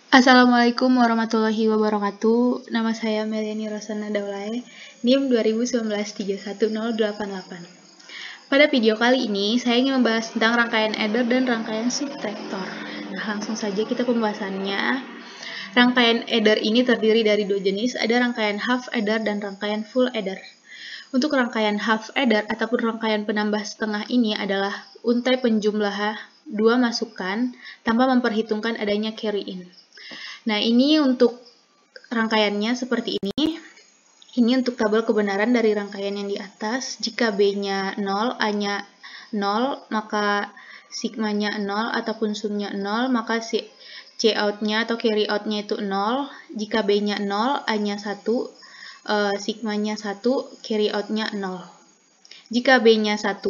Assalamualaikum warahmatullahi wabarakatuh. Nama saya Meliani Rosana Daulay, NIM 2019-31088. Pada video kali ini, saya ingin membahas tentang rangkaian adder dan rangkaian subtractor. Nah, langsung saja kita pembahasannya. Rangkaian adder ini terdiri dari dua jenis, ada rangkaian half adder dan rangkaian full adder. Untuk rangkaian half adder ataupun rangkaian penambah setengah ini adalah untai penjumlah dua masukan tanpa memperhitungkan adanya carry in. Nah, ini untuk rangkaiannya seperti ini. Ini untuk tabel kebenaran dari rangkaian yang di atas. Jika B-nya 0, A-nya 0, maka sigmanya 0 ataupun sumnya 0, maka C out-nya atau carry out-nya itu 0. Jika B-nya 0, A-nya 1, sigmanya 1, carry out-nya 0. Jika B-nya 1,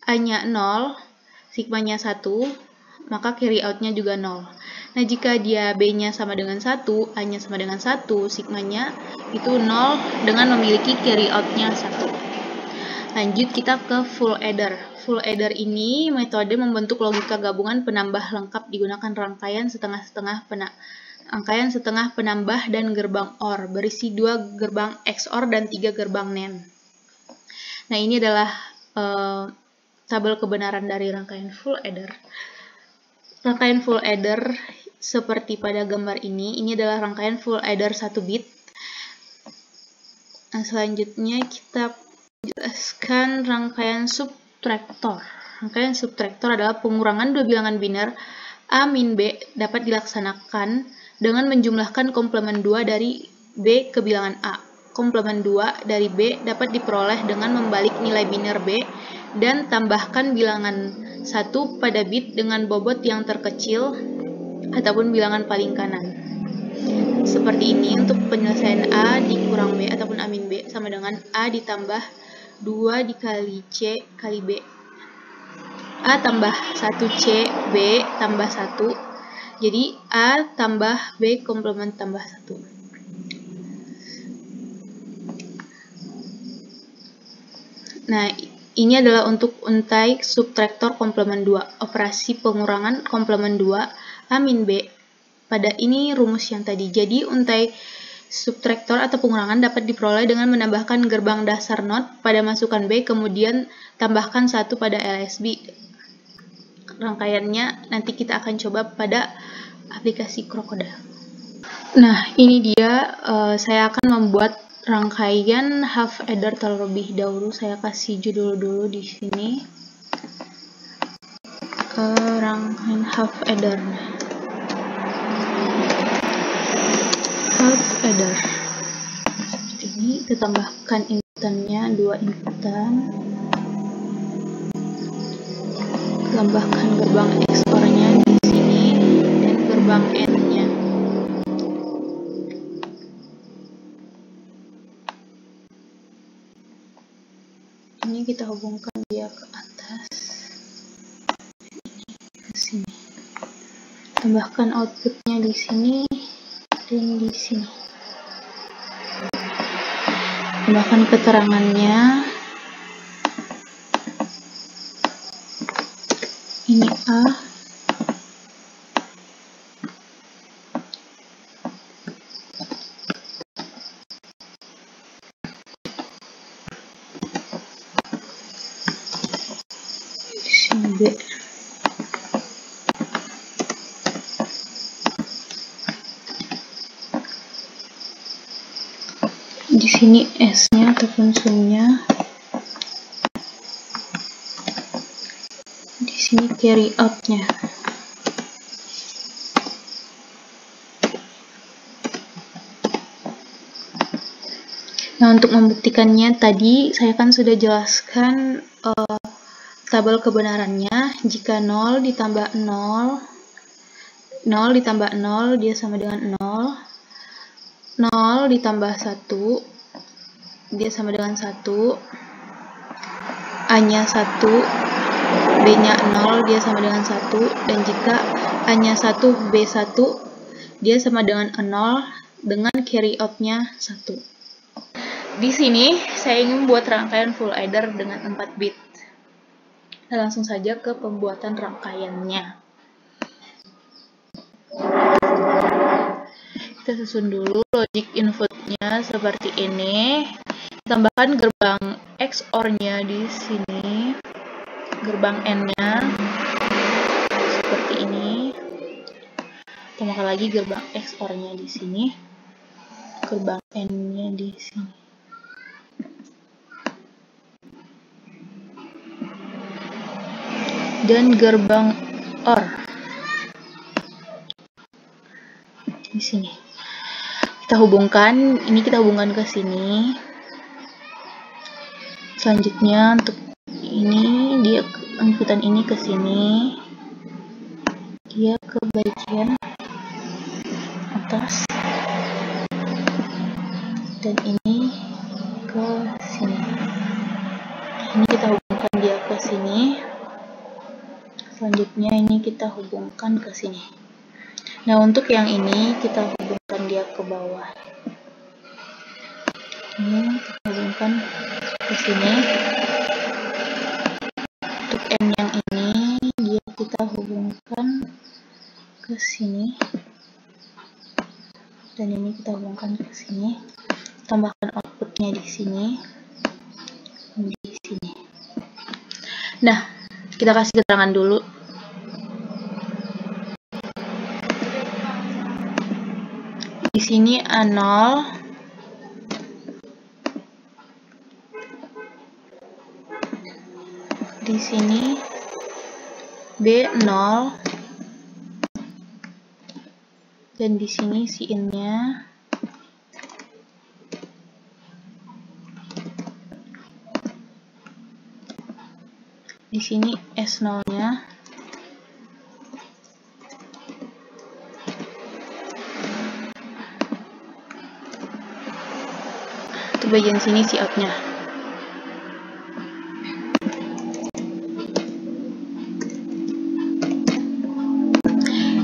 A-nya 0, sigmanya 1, maka carry out-nya juga 0. Nah, jika dia B-nya sama dengan 1, A-nya sama dengan 1, sigmanya itu 0 dengan memiliki carry out-nya 1. Lanjut kita ke full adder. Full adder ini metode membentuk logika gabungan penambah lengkap digunakan rangkaian setengah-setengah penambah dan gerbang OR berisi 2 gerbang XOR dan 3 gerbang NAND. Nah, ini adalah tabel kebenaran dari rangkaian full adder. Rangkaian full adder seperti pada gambar ini adalah rangkaian full adder 1 bit. Nah, selanjutnya kita jelaskan rangkaian subtractor. Rangkaian subtractor adalah pengurangan dua bilangan biner A min B dapat dilaksanakan dengan menjumlahkan komplement 2 dari B ke bilangan A. Komplement 2 dari B dapat diperoleh dengan membalik nilai biner B dan tambahkan bilangan 1 pada bit dengan bobot yang terkecil ataupun bilangan paling kanan. Seperti ini untuk penyelesaian A dikurang B ataupun A min B sama dengan A ditambah 2 dikali C kali B. A tambah 1C, B tambah 1. Jadi A tambah B komplement tambah 1. Nah, ini adalah untuk untai subtraktor komplement 2, operasi pengurangan komplement 2 A min B. Pada ini rumus yang tadi. Jadi untai subtraktor atau pengurangan dapat diperoleh dengan menambahkan gerbang dasar NOT pada masukan B, kemudian tambahkan 1 pada LSB. Rangkaiannya nanti kita akan coba pada aplikasi Crocodile. Nah, ini dia saya akan membuat rangkaian half adder terlebih dahulu. Saya kasih judul dulu di sini. Rangkaian half adder. Half adder. Seperti ini, kita tambahkan inputannya 2 inputan. Tambahkan gerbang XOR-nya di sini dan gerbang AND-nya. Ini kita hubungkan dia ke atas, ke sini. Tambahkan outputnya di sini dan di sini. Tambahkan keterangannya. Ini A. Di sini B. Di sini S-nya ataupun sumnya. Di sini carry out-nya. Nah, untuk membuktikannya tadi saya kan sudah jelaskan tabel kebenarannya. Jika 0 ditambah 0, 0 ditambah 0 dia sama dengan 0. 0 ditambah 1 dia sama dengan 1. A-nya 1, B-nya 0 dia sama dengan 1. Dan jika A-nya 1, B1 dia sama dengan 0 dengan carry out-nya 1. di sini saya ingin membuat rangkaian full adder dengan 4 bit. Nah, langsung saja ke pembuatan rangkaiannya. Kita susun dulu logic inputnya seperti ini. Tambahkan gerbang XOR-nya di sini, gerbang N-nya seperti ini. Tambahkan lagi gerbang XOR-nya di sini, gerbang N-nya di sini. Dan gerbang OR di sini. Kita hubungkan, ini kita hubungkan ke sini. Selanjutnya untuk ini dia inputan ini ke sini. Dia ke bagian atas. Dan ini ke sini. Ini kita hubungkan dia ke sini. Selanjutnya ini kita hubungkan ke sini. Nah, untuk yang ini kita hubungkan dia ke bawah. Ini kita hubungkan ke sini. Untuk N yang ini dia kita hubungkan ke sini. Dan ini kita hubungkan ke sini. Tambahkan outputnya di sini. Di sini. Nah, kita kasih keterangan dulu. Di sini A0, di sini B0, dan di sini si in-nya. Di sini S0-nya. Untuk bagian sini si out-nya.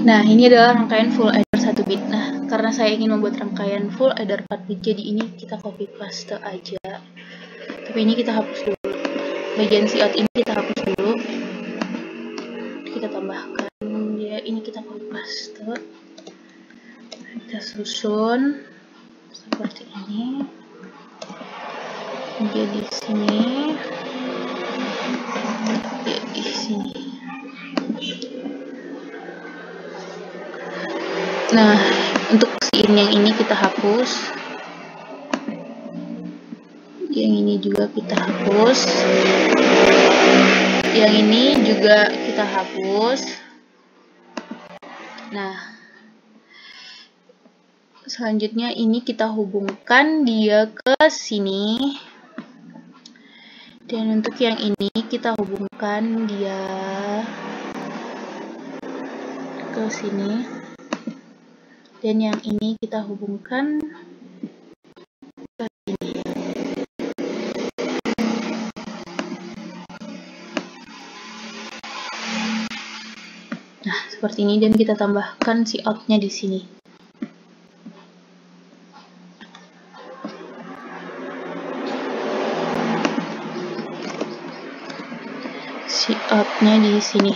Nah, ini adalah rangkaian full adder 1 bit. Nah, karena saya ingin membuat rangkaian full adder 4 bit, jadi ini kita copy paste aja. Tapi ini kita hapus dulu. Bagian si out ini kita hapus dulu. Kita tambahkan dia, ini kita copy paste. Kita susun seperti ini. Dia di sini. Dia di sini. Nah, untuk si in yang ini kita hapus. Yang ini juga kita hapus. Yang ini juga kita hapus. Nah, selanjutnya ini kita hubungkan dia ke sini. Dan untuk yang ini kita hubungkan dia ke sini. Dan yang ini kita hubungkan ke sini. Nah, seperti ini, dan kita tambahkan si out-nya di sini. Si out-nya di sini.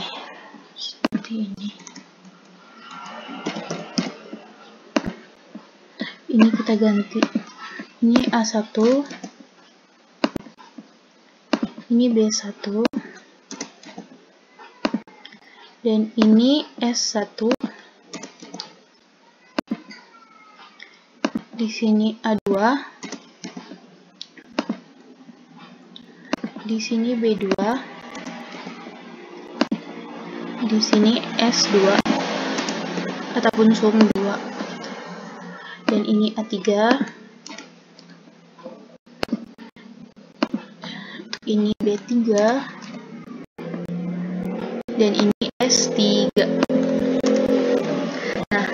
Seperti ini. Ini kita ganti. Ini A1. Ini B1. Dan ini S1. Di sini A2. Di sini B2. Di sini S2 ataupun sum 2. Dan ini A3. Ini B3. Dan ini S3. Nah,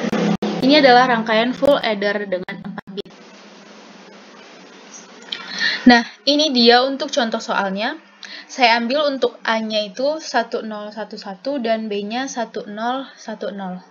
ini adalah rangkaian full adder dengan 4 bit. Nah, ini dia untuk contoh soalnya. Saya ambil untuk A-nya itu 1011 dan B-nya 1010.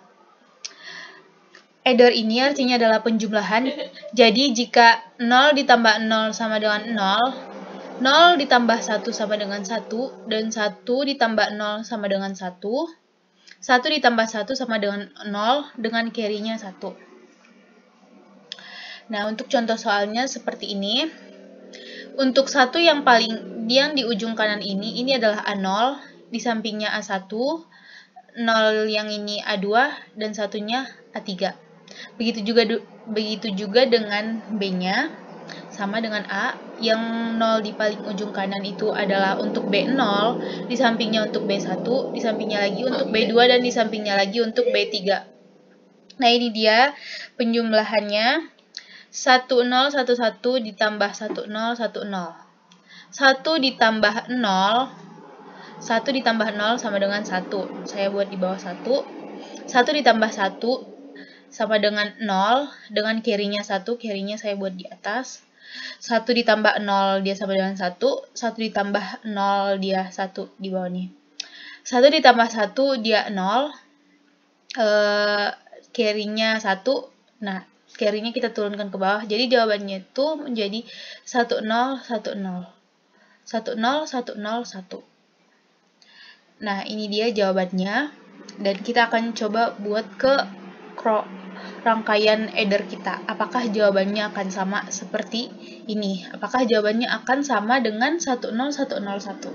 adder ini artinya adalah penjumlahan. Jadi jika 0 ditambah 0 sama dengan 0, 0 ditambah 1 sama dengan 1, dan 1 ditambah 0 sama dengan 1, 1 ditambah 1 sama dengan 0 dengan carry-nya 1. Nah, untuk contoh soalnya seperti ini. Untuk 1 yang di ujung kanan ini adalah A0, di sampingnya A1, 0 yang ini A2, dan satunya A3. Begitu juga dengan B-nya, sama dengan A, yang 0 di paling ujung kanan itu adalah untuk B0, di sampingnya untuk B1, di sampingnya lagi untuk B2, dan di sampingnya lagi untuk B3. Nah, ini dia penjumlahannya. 1011 ditambah 1010. 1 ditambah 0, 1 ditambah 0 sama dengan 1. Saya buat di bawah 1. 1 ditambah 1 sama dengan 0, dengan carry-nya 1, carry-nya saya buat di atas. 1 ditambah 0 dia sama dengan 1, 1 ditambah 0 dia 1 di bawah nih. 1 ditambah 1 dia 0, carry-nya 1, nah carry-nya kita turunkan ke bawah, jadi jawabannya itu menjadi 1010 10 10 10 1. Nah, ini dia jawabannya, dan kita akan coba buat ke rangkaian adder kita. Apakah jawabannya akan sama seperti ini? Apakah jawabannya akan sama dengan 10101?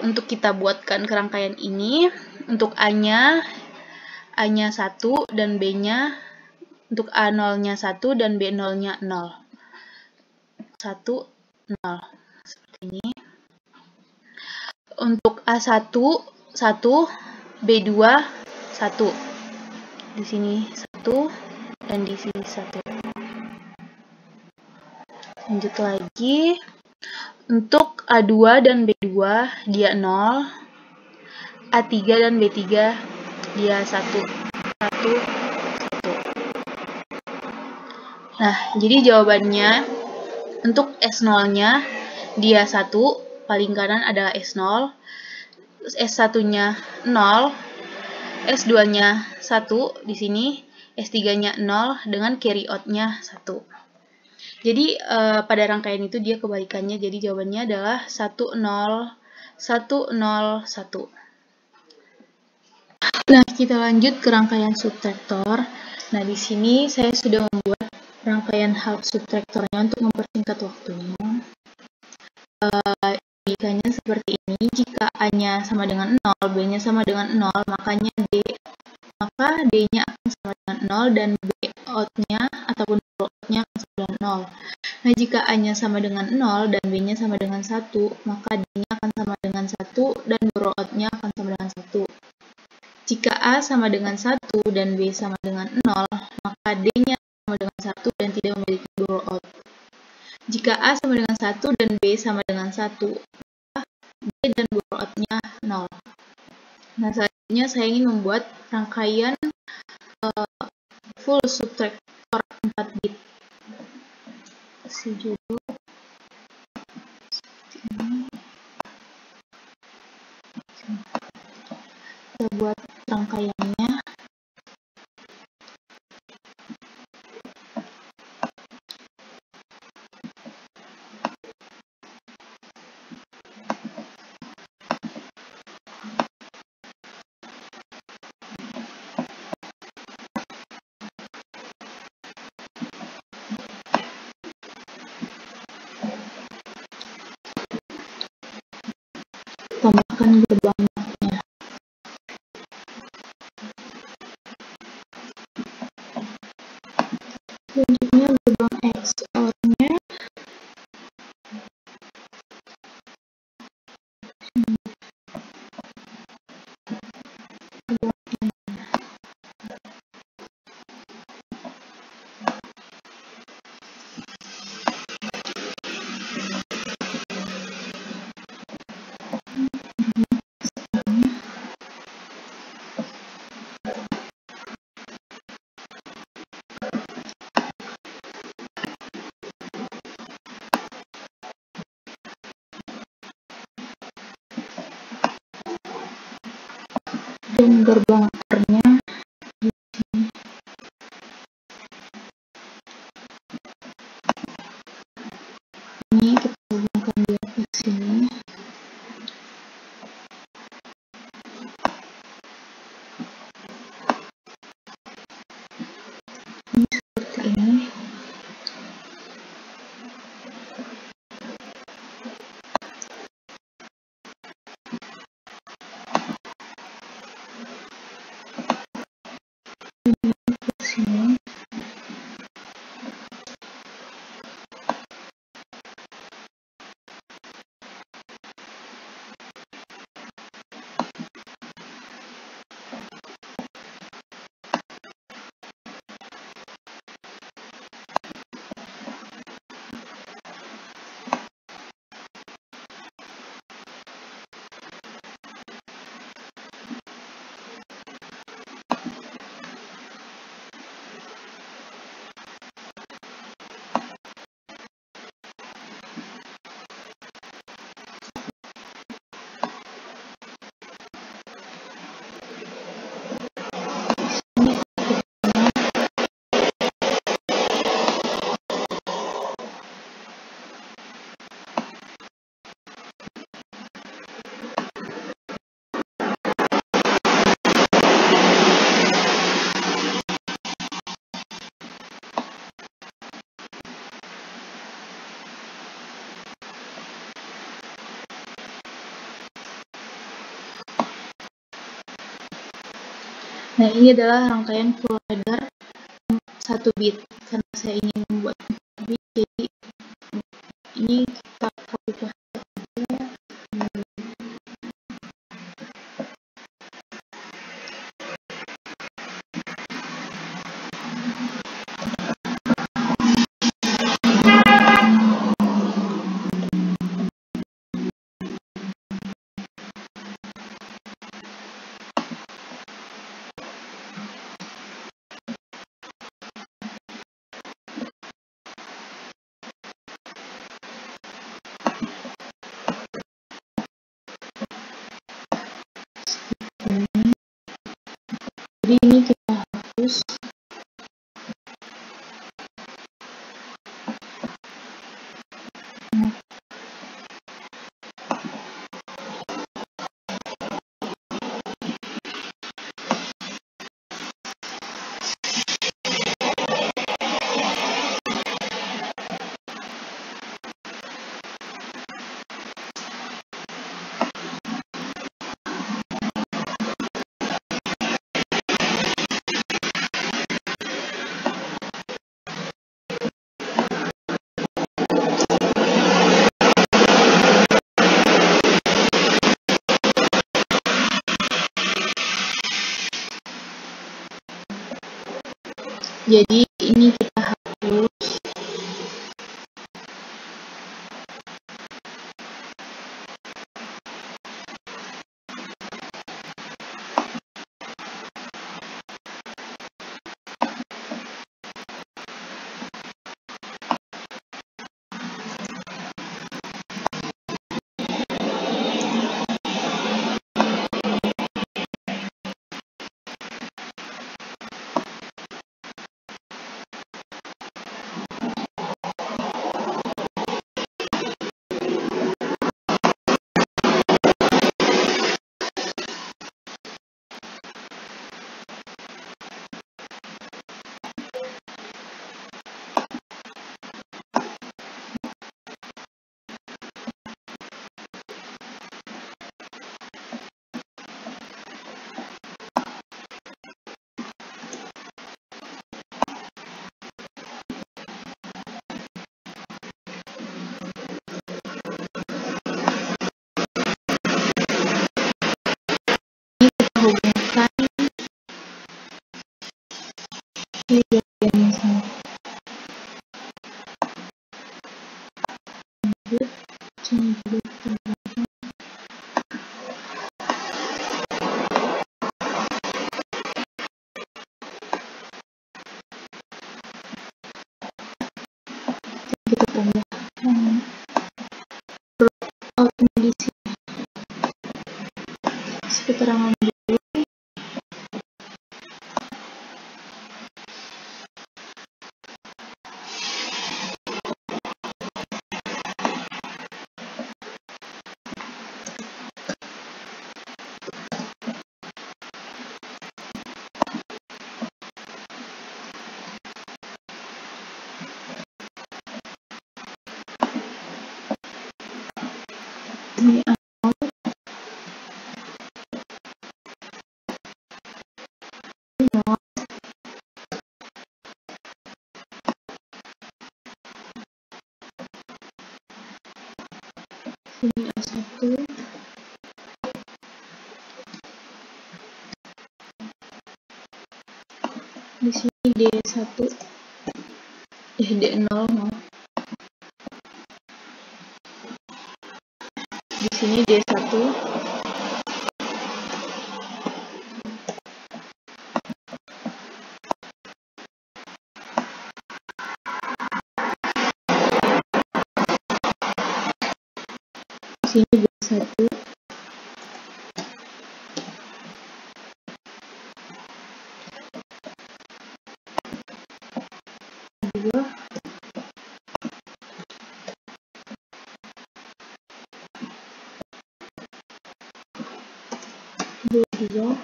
Untuk kita buatkan kerangkaian ini, untuk A-nya 1 dan B-nya, untuk A0-nya 1 dan B0-nya 0. 1, 0. Seperti ini. Untuk A1, 1, B2, 1. Di sini 1, dan di sini 1. Lanjut lagi. Untuk A2 dan B2, dia 0. A3 dan B3, dia 1. 1. Nah, jadi jawabannya untuk S0-nya dia 1, paling kanan adalah S0, S1-nya 0, S2-nya 1 di sini, S3-nya 0 dengan carry out-nya 1. Jadi pada rangkaian itu dia kebalikannya, jadi jawabannya adalah 10 101. Nah, kita lanjut ke rangkaian subtraktor. Nah, di sini saya sudah membuat rangkaian half subtraktornya untuk mempersingkat waktunya. Kebalikannya seperti ini. Jika A-nya sama dengan 0, B-nya sama dengan 0, maka D-nya akan sama dengan 0 dan B out-nya ataupun out-nya akan sama dengan 0. Nah, jika A-nya sama dengan 0 dan B-nya sama dengan 1, maka D-nya akan sama dengan 1 dan out-nya akan sama dengan 1. Jika A sama dengan 1 dan B sama dengan 0, maka D-nya sama dengan 1 dan tidak memiliki out. Jika A sama dengan 1 dan B sama dengan 1, maka D dan out-nya 0. Nah, selanjutnya saya ingin membuat rangkaian full subtraktor 4 bit. Kasih judul seperti ini. Kita buat rangkaiannya. Tambahkan gerbang NOT-nya. Selanjutnya gerbang XOR-nya. Dan gerbang OR-nya Nah, ini adalah rangkaian full header 1 bit karena saya ingin membuat 4 bit, jadi ini kita copy paste aja. Jadi ini kita hapus. Jadi ini kita hapus. Hubungkan bagian satu kita tambahkan out di sini keterangan dulu. Ini sini A1, di sini D1, D0, di sini D1, di sini D1, dua, D2,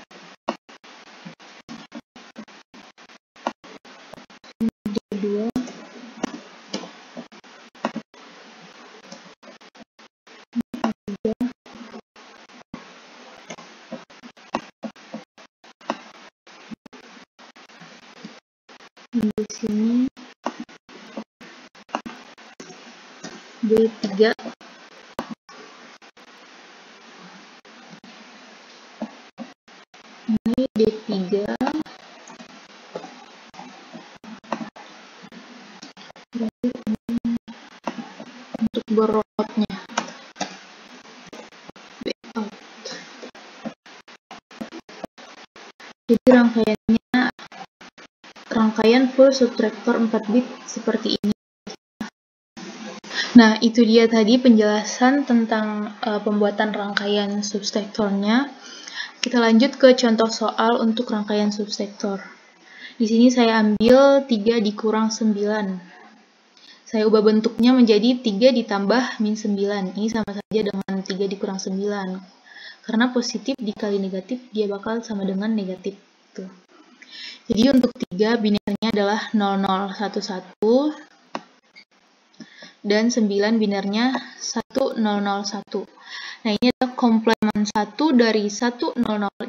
D2, di sini D3, ini D3, lalu ini untuk beroutnya Bout. Jadi rangkaian full subtraktor 4 bit seperti ini. Nah, itu dia tadi penjelasan tentang pembuatan rangkaian subtraktornya. Kita lanjut ke contoh soal untuk rangkaian subtraktor. Di sini saya ambil 3 dikurang 9. Saya ubah bentuknya menjadi 3 ditambah min 9. Ini sama saja dengan 3 dikurang 9. Karena positif dikali negatif, dia bakal sama dengan negatif. Tuh. Jadi untuk 3, binernya adalah 0011. Dan 9 binernya 1001. Nah, ini adalah komplement 1 dari 100.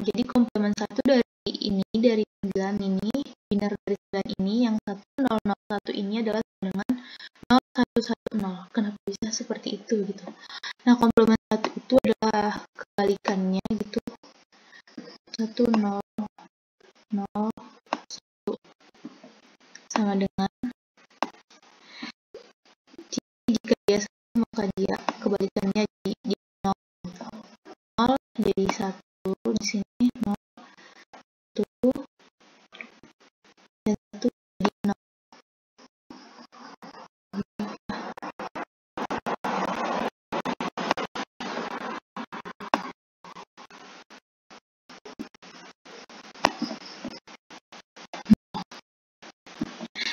Jadi komplement 1 dari 9 ini, biner dari 9 ini, yang 1001 ini adalah sama dengan 0110. Kenapa bisa seperti itu gitu? Nah, komplement 1 itu adalah kebalikannya gitu. 1001 sama dengan, jika dia sama maka dia kebalikannya jadi 0. 0 jadi 1 di sini, 0 1 dan 1 jadi 0.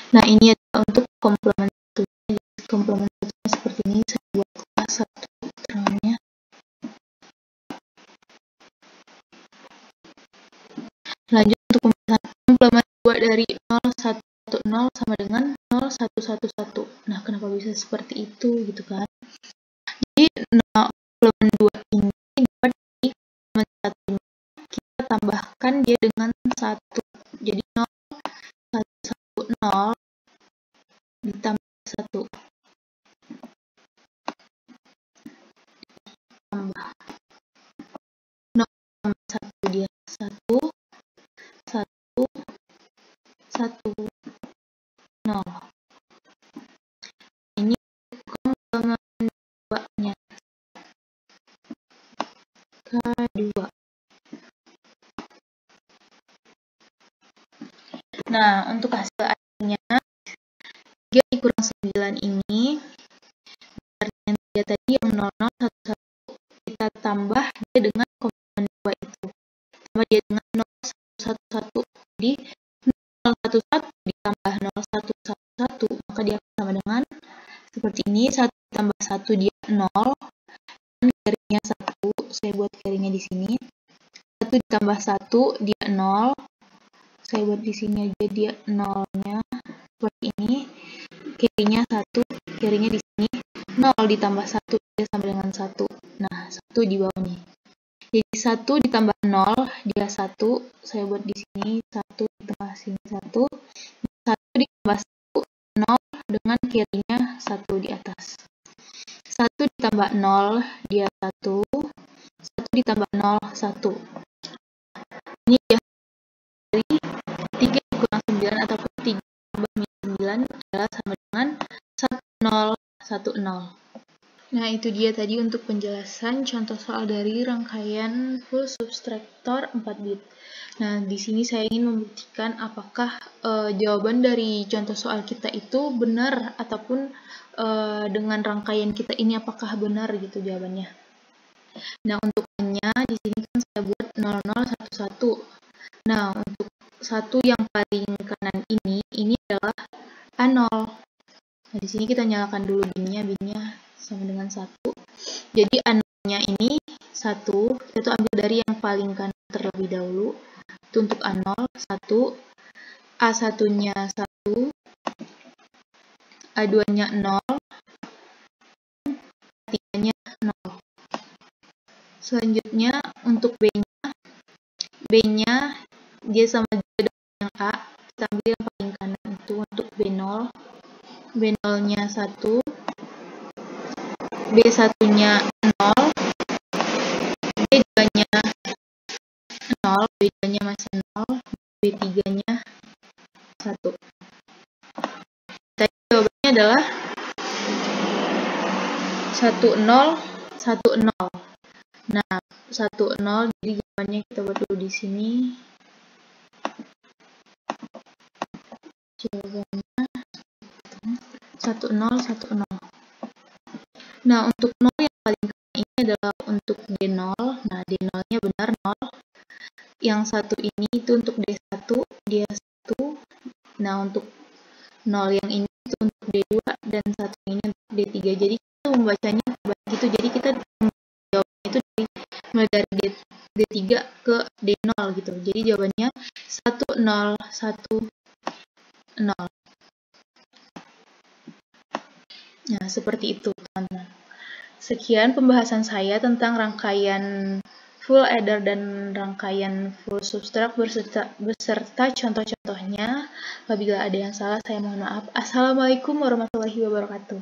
Nah, ini adalah untuk komplement satunya. Jadi komplement satunya seperti ini, saya buat kelas 1 keterangannya. Lanjut untuk pembahasan komplement 2 dari 0110 sama dengan 0111. Nah, kenapa bisa seperti itu gitu kan? Jadi komplement 2 ini dapat dari komplement 1 ini kita tambahkan dia dengan 1. Jadi 0110 ditambah 1. Tambah 0 tambah 1 dia 1 1 1 0. Ini komplement 2-nya. K2. Nah, untuk hasil akhirnya 3 dikurang 9 ini binernya dia tadi yang 0011, kita tambah dia dengan komplement 2 itu. Tambah dia dengan 0111. Jadi 011 ditambah 0111, maka dia akan sama dengan seperti ini. 1 ditambah 1 dia 0. Dan garingnya 1, saya buat garingnya di sini. 1 ditambah 1 dia 0. Saya buat di sini aja dia 0-nya seperti ini. Garingnya 1, garingnya di sini. 0 ditambah 1 dia sama dengan 1. Nah, 1 di bawah nih. Jadi 1 ditambah 0 dia 1. Saya buat di sini 1 ditambah sini 1. 1 ditambah 1 0 dengan kirinya 1 di atas. 1 ditambah 0 dia 1. 1 ditambah 0 1. Ini dia dari 3 dikurang 9 ataupun 3 tambah min 9 adalah sama dengan 1010. Nah, itu dia tadi untuk penjelasan contoh soal dari rangkaian full subtraktor 4 bit. Nah, di sini saya ingin membuktikan apakah jawaban dari contoh soal kita itu benar ataupun dengan rangkaian kita ini apakah benar gitu jawabannya. Nah, untuk N-nya di sini kan saya buat 0011. Nah, untuk 1 yang paling kanan ini adalah A0. Nah, di sini kita nyalakan dulu binnya sama dengan 1. Jadi A0-nya ini 1, kita tuh ambil dari yang paling kanan terlebih dahulu. Itu untuk A0, 1. A1-nya 1. A2-nya 0. A3-nya 0. Selanjutnya untuk B-nya dia sama juga dengan yang A, kita ambil yang paling kanan itu B0-nya 1, B1-nya 0, B2-nya 0, B2-nya masih 0, B3-nya 1. Tadi jawabannya adalah 1, 0, 1, 0. Nah, 1, 0, jadi jawabannya kita buat dulu di sini. Jawabannya 1, 0, 1, 0. Nah, untuk 0 yang paling kanan ini adalah untuk D0. Nah, D0-nya benar 0. Yang 1 ini itu untuk D1, dia 1. Nah, untuk 0 yang ini itu untuk D2 dan 1 ini untuk D3. Jadi kita membacanya begitu. Jadi kita jawabannya itu mulai dari D3 ke D0 gitu. Jadi jawabannya 1, 0, 1, 0. Nah, seperti itu, teman-teman. Sekian pembahasan saya tentang rangkaian full adder dan rangkaian full subtract beserta contoh-contohnya. Apabila ada yang salah, saya mohon maaf. Assalamualaikum warahmatullahi wabarakatuh.